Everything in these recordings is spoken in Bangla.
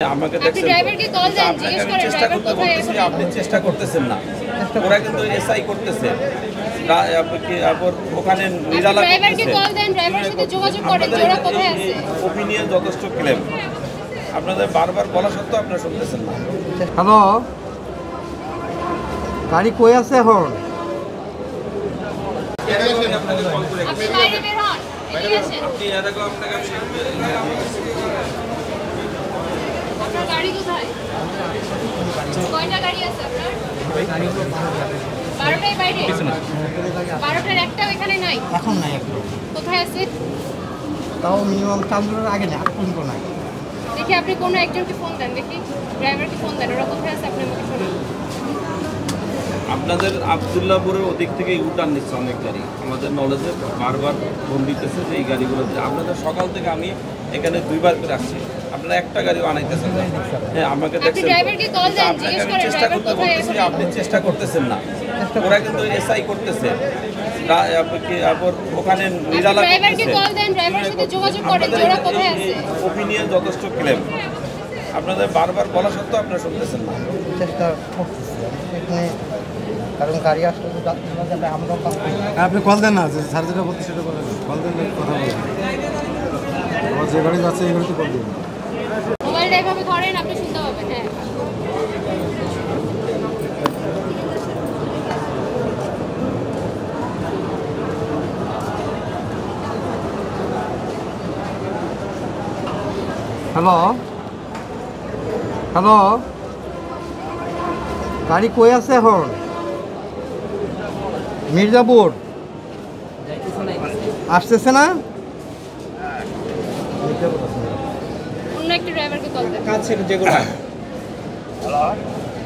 আমাকে দেখছেন চেষ্টা করতে বলতেছি, আপনি চেষ্টা করতেছেন না। ওরা কিন্তু এসআই করতেছে, ওখানে নিরালা ওপিনিয়ন যথেষ্ট ক্লেম। আপনাদের বারবার বলা সত্ত্বেও আপনারা শুনতেছেন না। হ্যালো, গাড়ি কই আছে এখন? গাড়ি কোথায়? কয়টা গাড়ি আছে আপনার? 12টাই বাইরে? 12টার একটাও এখানে নাই? এখন নাই। একদম কোথায় আছে? তাও মিনিমাম চাঁদপুরের আগে না, পর্যন্ত নাই। দেখি আপনি কোনো একজনকে ফোন দেন, দেখি ড্রাইভারকে ফোন দেন, ওরা কোথায় আছে আপনি আমাকে শোনান। আপনাদের আবদুল্লাহপুরের ওদিক থেকে ইউটার্ন নিচ্ছে অনেক গাড়ি, আমাদের নলেজে বারবার ফোন দিতেছে যে এই গাড়িগুলো। আপনাদের সকাল থেকে আমি এখানে দুইবার করে আসছি, আপনারা একটা গাড়িও আনাইতেছেন না। হ্যাঁ, আমাকে দেখছেন চেষ্টা করতে বলতেছি, আপনি চেষ্টা করতেছেন না। ওরা কিন্তু এসআই করতেছে, ওখানে নিরালা ওপিনিয়ন যথেষ্ট ক্লেম। আপনাদের বারবার বলা সত্ত্বেও আপনারা শুনতেছেন না। চেষ্টা করতেছি এখানে, কারণ গাড়ি আসলে যাবে। আমরাও আপনি কল দেন না, যে স্যার যেটা বলতে সেটা বলেন, কল দেন, কথা বলেন। আমার যে গাড়ি যাচ্ছে এই গাড়িতে কল দিন। মোবাইলটা এভাবে ধরেন, আপনি শুনতে পাবেন। হ্যাঁ, হ্যালো হ্যালো, গাড়ি কই আছে এখন? মির্জাপুর আসতেছে না? অন্য একটা ড্রাইভারকে কল দেন।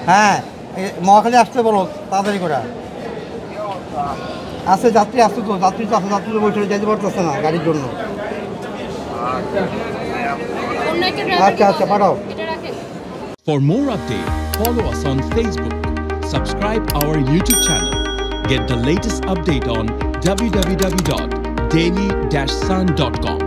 হ্যাঁ, মহাখালী আসতে বলো তাড়াতাড়ি করে। আছে যাত্রী, আসছে তো যাত্রী তো আছে, যাত্রী তো বসে যেতে পারতেছে না গাড়ির জন্য। অন্য একটা ড্রাইভারকে আচ্ছা পাঠাও। এটা রাখেন। For more updates, follow us on Facebook, subscribe our YouTube channel, get the latest update on www.daily-sun.com.